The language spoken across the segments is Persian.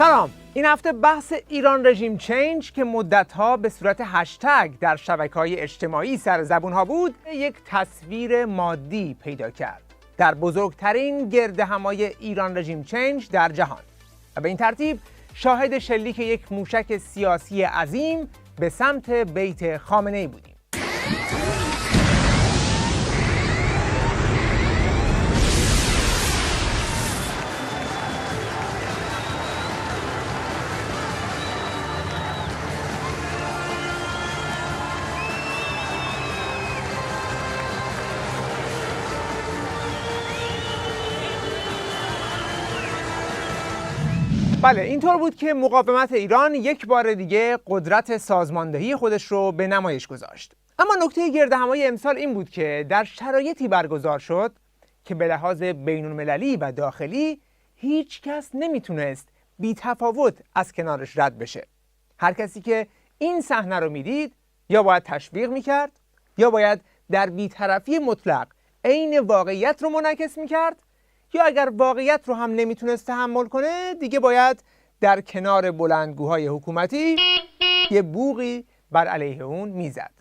سلام، این هفته بحث ایران رژیم چینج که مدتها به صورت هشتگ در شبکه‌های اجتماعی سر زبونها بود، یک تصویر مادی پیدا کرد در بزرگترین گردهمایی ایران رژیم چینج در جهان و به این ترتیب شاهد شلیک یک موشک سیاسی عظیم به سمت بیت خامنه‌ای بودیم. بله، اینطور بود که مقاومت ایران یک بار دیگه قدرت سازماندهی خودش رو به نمایش گذاشت. اما نکته گردهمایی امسال این بود که در شرایطی برگزار شد که به لحاظ بین‌المللی و داخلی هیچ کس نمیتونست بی تفاوت از کنارش رد بشه. هر کسی که این صحنه رو میدید یا باید تشویق میکرد یا باید در بی‌طرفی مطلق عین واقعیت رو منعکس میکرد، یا اگر واقعیت رو هم نمیتونست تحمل کنه دیگه باید در کنار بلندگوهای حکومتی یه بوقی بر علیه اون میزد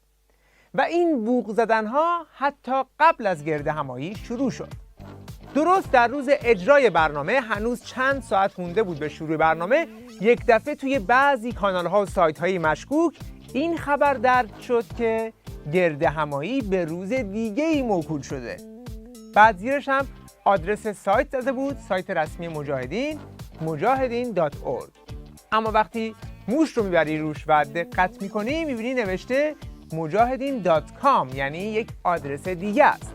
و این بوق زدنها حتی قبل از گردهمایی شروع شد. درست در روز اجرای برنامه، هنوز چند ساعت مونده بود به شروع برنامه، یک دفعه توی بعضی کانال‌ها و سایت‌های مشکوک این خبر درج شد که گردهمایی به روز دیگه‌ای موکول شده. بعد زیرش هم آدرس سایت زده بود، سایت رسمی مجاهدین، mujahedin.org. اما وقتی موش رو میبری روش و دقت میکنی میبینی نوشته mujahedin.com، یعنی یک آدرس دیگه است.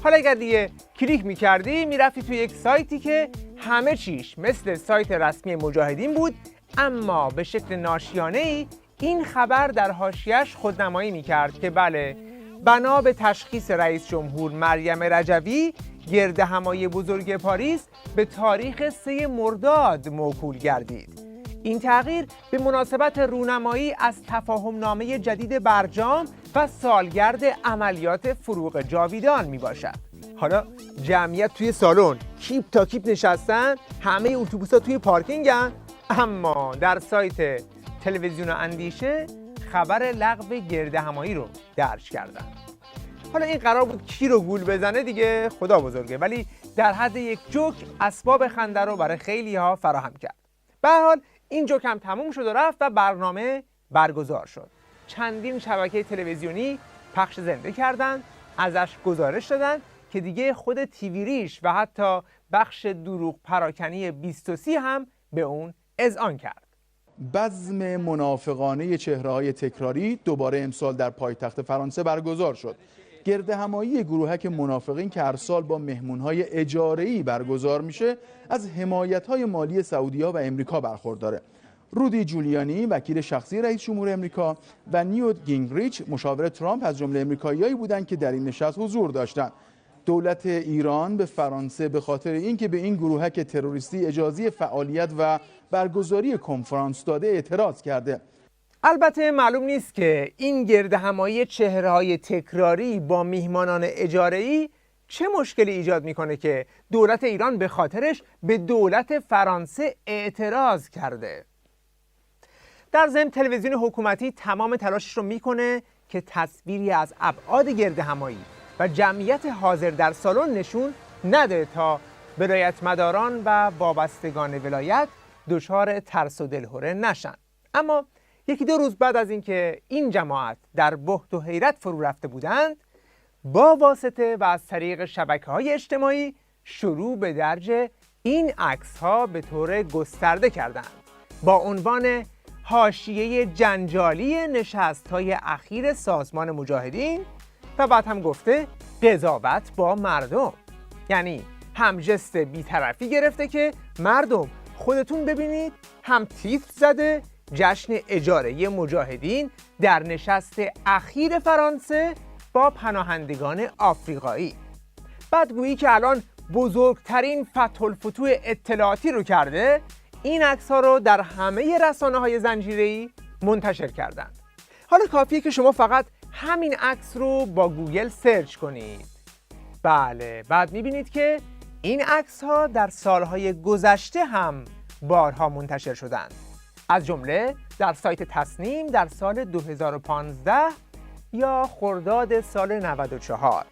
حالا اگر دیگه کلیک میکردی میرفتی توی یک سایتی که همه چیش مثل سایت رسمی مجاهدین بود، اما به شکل ناشیانه‌ای این خبر در حاشیه‌اش خودنمایی میکرد که بله، بنا به تشخیص رئیس جمهور مریم رجوی، گردهمایی بزرگ پاریس به تاریخ 3 مرداد موکول گردید. این تغییر به مناسبت رونمایی از تفاهمنامه جدید برجام و سالگرد عملیات فروغ جاویدان می باشد. حالا جمعیت توی سالن کیپ تا کیپ نشستن، همه اتوبوس‌ها توی پارکینگن، اما در سایت تلویزیون اندیشه خبر لغو گردهمایی رو درج کردن. حالا این قرار بود کی رو گول بزنه دیگه خدا بزرگه، ولی در حد یک جوک اسباب خنده رو برای خیلی ها فراهم کرد. به هر حال این جوک هم تموم شد و رفت و برنامه برگزار شد. چندین شبکه تلویزیونی پخش زنده کردند، ازش گزارش دادن که دیگه خود تیوی ریش و حتی بخش دروغ پراکنی 23 هم به اون اذعان کرد. بزم منافقانه چهره‌های تکراری دوباره امسال در پایتخت فرانسه برگزار شد. گردهمایی گروهک منافقین که هر سال با مهمون‌های اجاره‌ای برگزار میشه، از حمایت‌های مالی سعودی‌ها و امریکا برخورداره. رودی جولیانی وکیل شخصی رئیس جمهور امریکا و نیوت گینگریچ مشاور ترامپ از جمله امریکاییایی بودند که در این نشست حضور داشتند. دولت ایران به فرانسه به خاطر اینکه به این گروهک تروریستی اجازه فعالیت و برگزاری کنفرانس داده اعتراض کرده. البته معلوم نیست که این گردهمایی چهره‌های تکراری با میهمانان اجاره‌ای چه مشکلی ایجاد میکنه که دولت ایران به خاطرش به دولت فرانسه اعتراض کرده. در ضمن تلویزیون حکومتی تمام تلاشش رو میکنه که تصویری از ابعاد گردهمایی و جمعیت حاضر در سالن نشون نده تا ولایتمداران و وابستگان ولایت دچار ترس و دلهره نشن. اما یکی دو روز بعد از اینکه این جماعت در بهت و حیرت فرو رفته بودند، با واسطه و از طریق شبکه‌های اجتماعی شروع به درج این عکس‌ها به طور گسترده کردند با عنوان حاشیه جنجالی نشست‌های اخیر سازمان مجاهدین و بعد هم گفته قضاوت با مردم، یعنی هم جست بی‌طرفی گرفته که مردم خودتون ببینید، هم تیتر زده جشن اجاره مجاهدین در نشست اخیر فرانسه با پناهندگان آفریقایی. بعد گویی که الان بزرگترین فتح الفتوح اطلاعاتی رو کرده، این عکس‌ها رو در همه رسانه‌های زنجیره‌ای منتشر کردند. حالا کافیه که شما فقط همین عکس رو با گوگل سرچ کنید. بله، بعد می‌بینید که این عکس‌ها در سالهای گذشته هم بارها منتشر شدند، از جمله در سایت تصنیم در سال 2015 یا خرداد سال 94.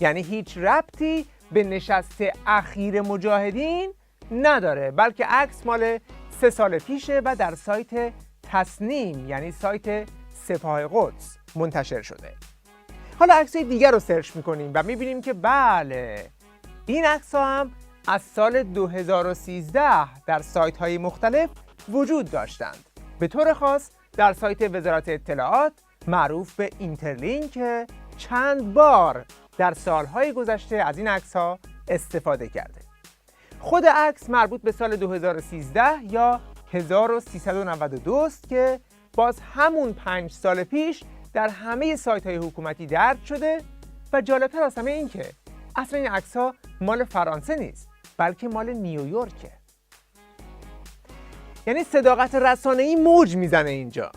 یعنی هیچ ربطی به نشست اخیر مجاهدین نداره، بلکه عکس مال 3 سال پیشه و در سایت تصنیم یعنی سایت سپاه قدس منتشر شده. حالا عکس‌های دیگر رو سرچ میکنیم و میبینیم که بله، این عکس‌ها هم از سال 2013 در سایت‌های مختلف وجود داشتند. به طور خاص در سایت وزارت اطلاعات معروف به اینترلینک که چند بار در سالهای گذشته از این عکس‌ها استفاده کرده. خود عکس مربوط به سال 2013 یا 1392 است که باز همون 5 سال پیش در همه سایت‌های حکومتی درج شده و جالبتر از همه این که اصلا این عکس‌ها مال فرانسه نیست، بلکه مال نیویورکه. یعنی صداقت رسانه‌ای موج میزنه اینجا.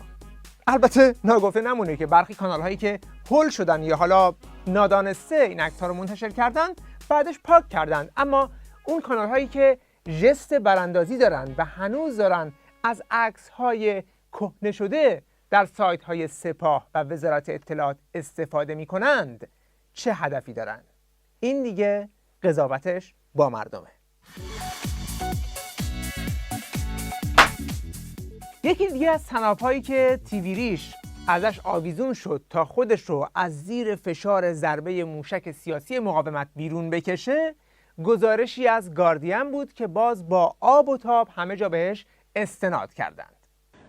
البته ناگفته نمونه که برخی کانال‌هایی که هول شدن یا حالا نادانسته این عکس‌ها رو منتشر کردن بعدش پاک کردن، اما اون کانال‌هایی که ژست براندازی دارن و هنوز دارن از عکس‌های کهنه شده در سایت‌های سپاه و وزارت اطلاعات استفاده می‌کنند چه هدفی دارن؟ این دیگه قضاوتش با مردمه. یکی دیگه از طناب‌هایی که تیوی ریش ازش آویزون شد تا خودش رو از زیر فشار ضربه موشک سیاسی مقاومت بیرون بکشه، گزارشی از گاردین بود که باز با آب و تاب همه جا بهش استناد کردند.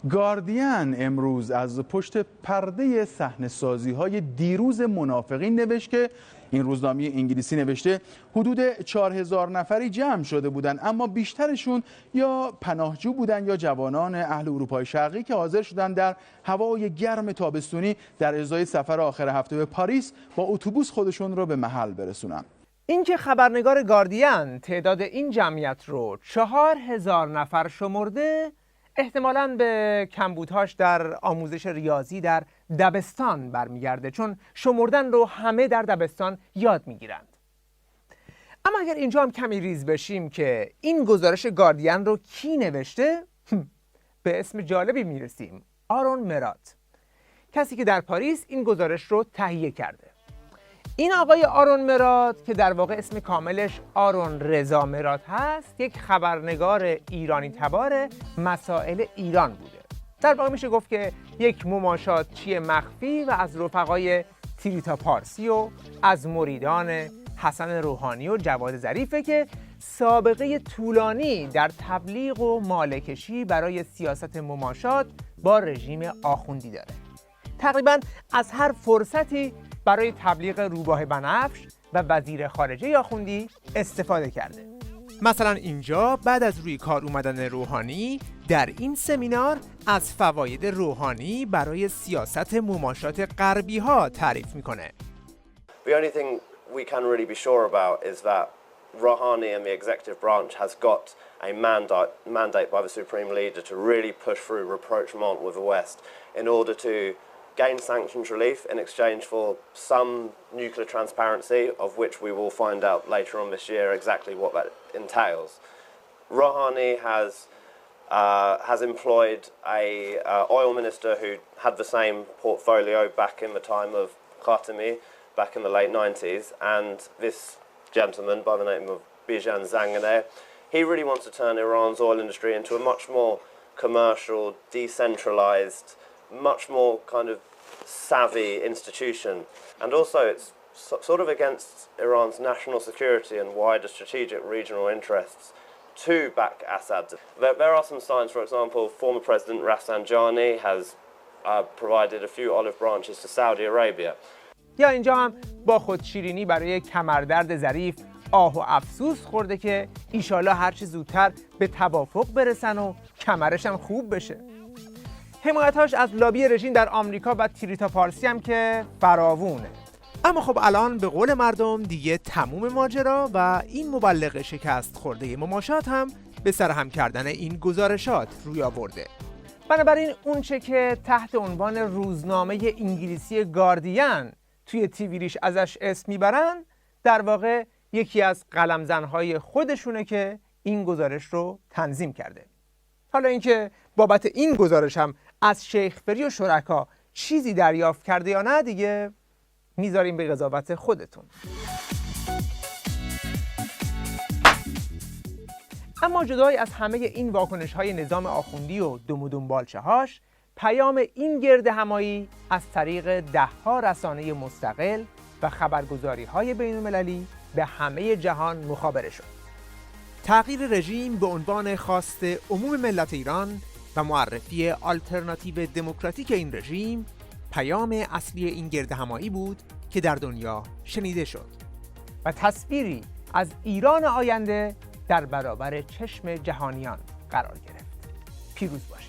گاردین امروز از پشت پرده صحنه‌سازی‌های دیروز منافقین نوشت که این روزنامه انگلیسی نوشته حدود 4000 نفری جمع شده بودند، اما بیشترشون یا پناهجو بودند یا جوانان اهل اروپای شرقی که حاضر شدند در هوای گرم تابستونی در ازای سفر آخر هفته به پاریس با اتوبوس خودشون رو به محل برسونن. اینکه خبرنگار گاردین تعداد این جمعیت رو 4000 نفر شمرده، احتمالاً به کمبودهاش در آموزش ریاضی در دبستان برمیگرده، چون شمردن رو همه در دبستان یاد میگیرند. اما اگر اینجا هم کمی ریز بشیم که این گزارش گاردین رو کی نوشته، به اسم جالبی میرسیم: آرون مرات، کسی که در پاریس این گزارش رو تهیه کرده. این آقای آرون مرات که در واقع اسم کاملش آرون رضا مرات هست، یک خبرنگار ایرانی تبار مسائل ایران بوده. در واقع میشه گفت که یک مماشاتچی مخفی و از رفقای تریتا پارسی و از مریدان حسن روحانی و جواد ظریفه که سابقه طولانی در تبلیغ و مالکشی برای سیاست مماشات با رژیم آخوندی داره. تقریباً از هر فرصتی برای تبلیغ روباه بنفش و وزیر خارجه آخوندی استفاده کرده. مثلا اینجا بعد از روی کار اومدن روحانی در این سمینار از فواید روحانی برای سیاست مماشات غربی ها تعریف میکنه. The only thing we can really be sure about is that Rouhani and the executive branch has got a mandate by the supreme leader to really push through rapprochement with the West in order to gain sanctions relief in exchange for some nuclear transparency, of which we will find out later on this year exactly what that entails. Rouhani has employed a oil minister who had the same portfolio back in the time of Khatami, back in the late 90s, and this gentleman by the name of Bijan Zanganeh, he really wants to turn Iran's oil industry into a much more commercial, decentralized, much more kind of savvy institution. And also it's sort of against Iran's national security and wider strategic regional interests to back Assad. There are some signs, for example, former President Rafsanjani has provided a few olive branches to Saudi Arabia. یا اینجا هم با خودشیرینی برای کمردرد ظریف آه و افسوس خورده که ایشالا هرچی زودتر به توافق برسن و کمرش هم خوب بشه. حمایتاش از لابی رژیم در آمریکا و تریتا پارسی هم که فراوونه. اما خب الان به قول مردم دیگه تموم ماجرا و این مبلغ شکست خورده مماشات هم به سرهم کردن این گزارشات روی آورده. بنابراین اونچه که تحت عنوان روزنامه انگلیسی گاردین توی تیوی ریش ازش اسم میبرن، در واقع یکی از قلمزنهای خودشونه که این گزارش رو تنظیم کرده. حالا اینکه بابت این گزارش هم از شیخ فری و شرکا چیزی دریافت کرده یا نه دیگه میذاریم به قضاوت خودتون. اما جدای از همه این واکنش‌های نظام آخوندی و دم و دنبالچه‌هاش، پیام این گردهمایی از طریق ده‌ها رسانه مستقل و خبرگزاری‌های بین‌المللی به همه جهان مخابره شد. تغییر رژیم به عنوان خواست عموم ملت ایران و معرفی آلترناتیو دموکراتیک این رژیم پیام اصلی این گردهمایی بود که در دنیا شنیده شد و تصویری از ایران آینده در برابر چشم جهانیان قرار گرفت. پیروز باشید.